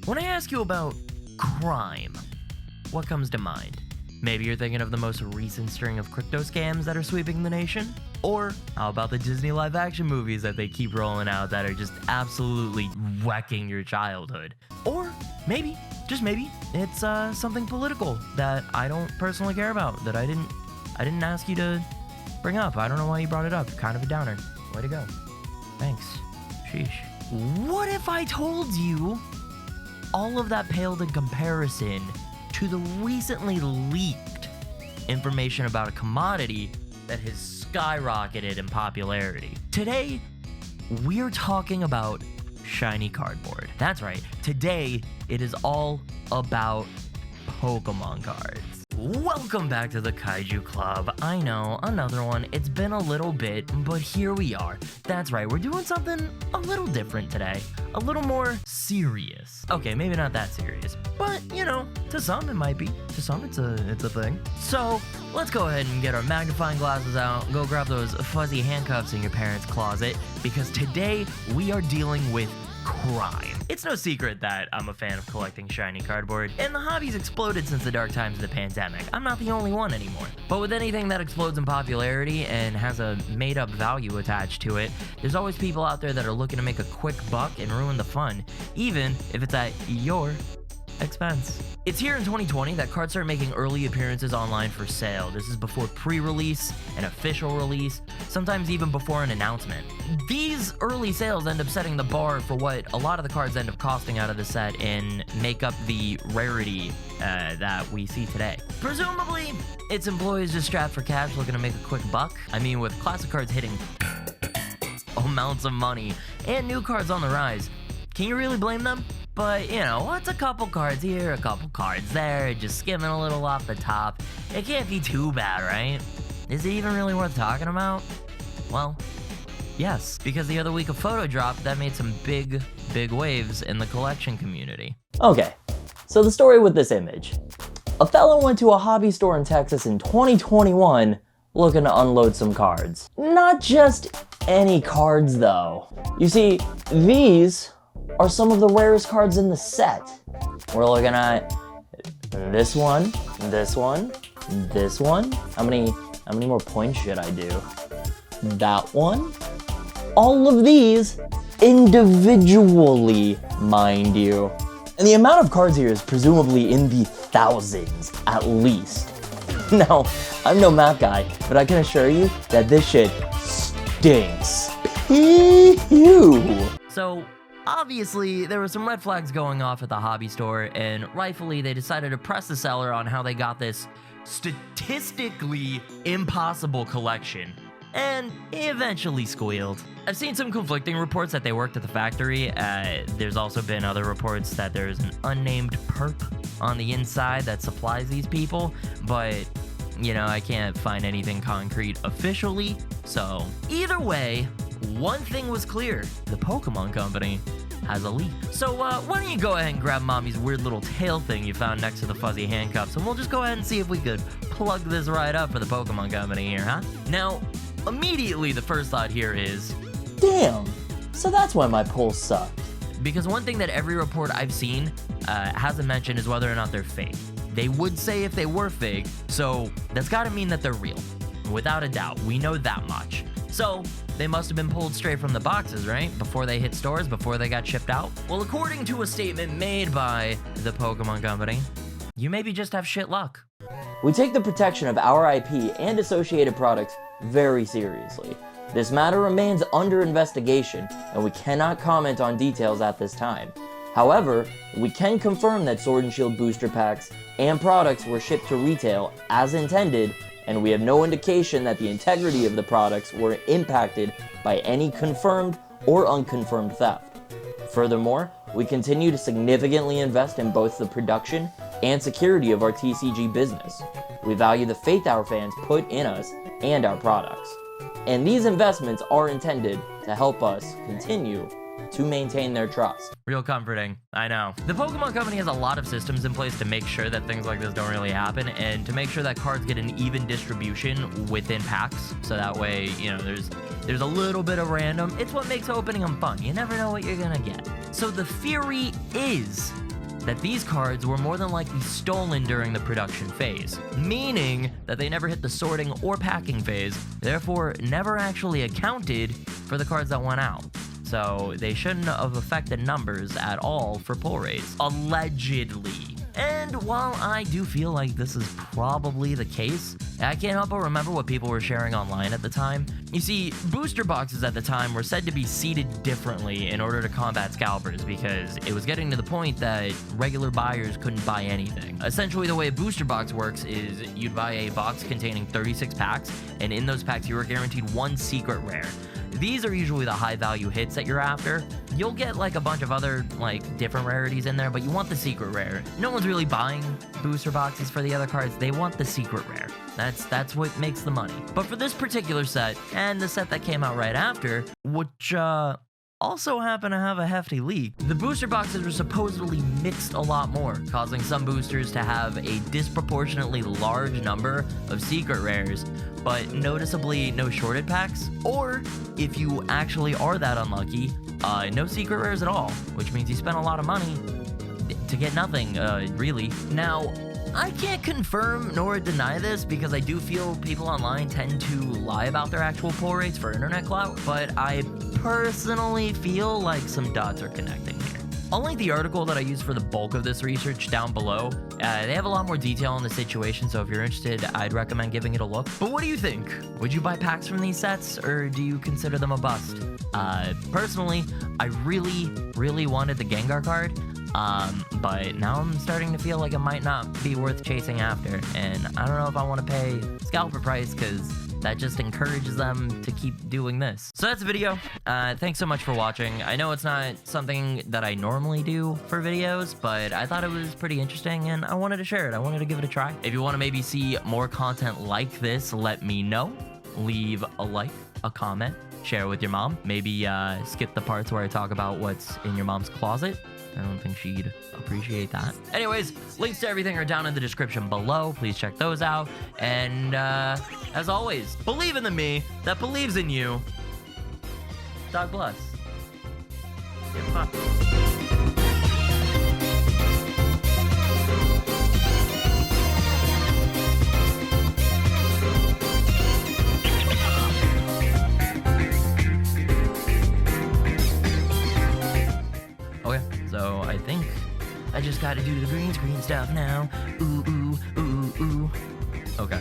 When I ask you about crime, what comes to mind? Maybe you're thinking of the most recent string of crypto scams that are sweeping the nation? Or how about the Disney live-action movies that they keep rolling out that are just absolutely wrecking your childhood? Or maybe, just maybe, it's something political that I don't personally care about, that I didn't ask you to bring up. I don't know why you brought it up. Kind of a downer. Way to go. Thanks. Sheesh. What if I told you all of that paled in comparison to the recently leaked information about a commodity that has skyrocketed in popularity? Today, we're talking about shiny cardboard. That's right. Today, it is all about Pokemon cards. Welcome back to the Kaiju Club. I know, another one. It's been a little bit, but here we are. That's right, we're doing something a little different today. A little more serious. Okay, maybe not that serious, but you know, to some it might be. To some it's a thing. So, let's go ahead and get our magnifying glasses out, go grab those fuzzy handcuffs in your parents' closet, because today we are dealing with crime. It's no secret that I'm a fan of collecting shiny cardboard, and the hobby's exploded since the dark times of the pandemic. I'm not the only one anymore. But with anything that explodes in popularity and has a made-up value attached to it, there's always people out there that are looking to make a quick buck and ruin the fun, even if it's at your expense. It's here in 2020 that cards start making early appearances online for sale. This is before pre-release, an official release, sometimes even before an announcement. These early sales end up setting the bar for what a lot of the cards end up costing out of the set and make up the rarity that we see today. Presumably, it's employees just strapped for cash looking to make a quick buck. I mean, with classic cards hitting amounts of money and new cards on the rise, can you really blame them? But, you know, what's a couple cards here, a couple cards there, just skimming a little off the top? It can't be too bad, right? Is it even really worth talking about? Well, yes, because the other week a photo dropped that made some big waves in the collection community. Okay, so the story with this image. A fellow went to a hobby store in Texas in 2021 looking to unload some cards. Not just any cards, though. You see, these are some of the rarest cards in the set. We're looking at this one, this one, this one. How many more points should I do? That one. All of these individually, mind you. And the amount of cards here is presumably in the thousands, at least. Now, I'm no math guy, but I can assure you that this shit stinks. Pew! So, obviously, there were some red flags going off at the hobby store, and rightfully they decided to press the seller on how they got this statistically impossible collection, and he eventually squealed. I've seen some conflicting reports that they worked at the factory. There's also been other reports that there's an unnamed perp on the inside that supplies these people, but you know, I can't find anything concrete officially, so either way, one thing was clear: the Pokemon Company has a leak. So why don't you go ahead and grab mommy's weird little tail thing you found next to the fuzzy handcuffs, and we'll just go ahead and see if we could plug this right up for the Pokemon Company here, huh? Now, immediately the first thought here is, damn, so that's why my pulls suck. Because one thing that every report I've seen hasn't mentioned is whether or not they're fake. They would say if they were fake, so that's gotta mean that they're real. Without a doubt, we know that much. So, they must have been pulled straight from the boxes, right? Before they hit stores, before they got shipped out? Well, according to a statement made by the Pokemon Company, you maybe just have shit luck. We take the protection of our IP and associated products very seriously. This matter remains under investigation, and we cannot comment on details at this time. However, we can confirm that Sword and Shield booster packs and products were shipped to retail as intended, and we have no indication that the integrity of the products were impacted by any confirmed or unconfirmed theft. Furthermore, we continue to significantly invest in both the production and security of our TCG business. We value the faith our fans put in us and our products. And these investments are intended to help us continue to maintain their trust. Real comforting, I know. The Pokemon Company has a lot of systems in place to make sure that things like this don't really happen, and to make sure that cards get an even distribution within packs, so that way, you know, there's a little bit of random. It's what makes opening them fun. You never know what you're gonna get. So the theory is that these cards were more than likely stolen during the production phase, meaning that they never hit the sorting or packing phase, therefore never actually accounted for the cards that went out. So they shouldn't have affected numbers at all for pull rates, allegedly. And while I do feel like this is probably the case, I can't help but remember what people were sharing online at the time. You see, booster boxes at the time were said to be seeded differently in order to combat scalpers because it was getting to the point that regular buyers couldn't buy anything. Essentially, the way a booster box works is you'd buy a box containing 36 packs, and in those packs you were guaranteed one secret rare. These are usually the high value hits that you're after. You'll get like a bunch of other like different rarities in there, but you want the secret rare. No one's really buying booster boxes for the other cards. They want the secret rare. That's what makes the money. But for this particular set, and the set that came out right after, which also happened to have a hefty leak, the booster boxes were supposedly mixed a lot more, causing some boosters to have a disproportionately large number of secret rares, but noticeably no shorted packs, or if you actually are that unlucky, no secret rares at all, which means you spent a lot of money to get nothing, really. Now, I can't confirm nor deny this because I do feel people online tend to lie about their actual pull rates for internet clout, but I personally feel like some dots are connecting here. I'll link the article that I used for the bulk of this research down below. They have a lot more detail on the situation, so if you're interested, I'd recommend giving it a look. But what do you think? Would you buy packs from these sets, or do you consider them a bust? Personally, I really wanted the Gengar card, but now I'm starting to feel like it might not be worth chasing after, and I don't know if I want to pay scalper price, because that just encourages them to keep doing this. So that's the video. Thanks so much for watching. I know it's not something that I normally do for videos, but I thought it was pretty interesting and I wanted to share it. I wanted to give it a try. If you want to maybe see more content like this, let me know. Leave a like, a comment, share with your mom. Maybe skip the parts where I talk about what's in your mom's closet. I don't think she'd appreciate that. Anyways, links to everything are down in the description below. Please check those out. And as always, believe in the me that believes in you. God bless. Goodbye. Okay, so I think I just gotta do the green screen stuff now. Ooh, ooh, ooh, ooh. Okay.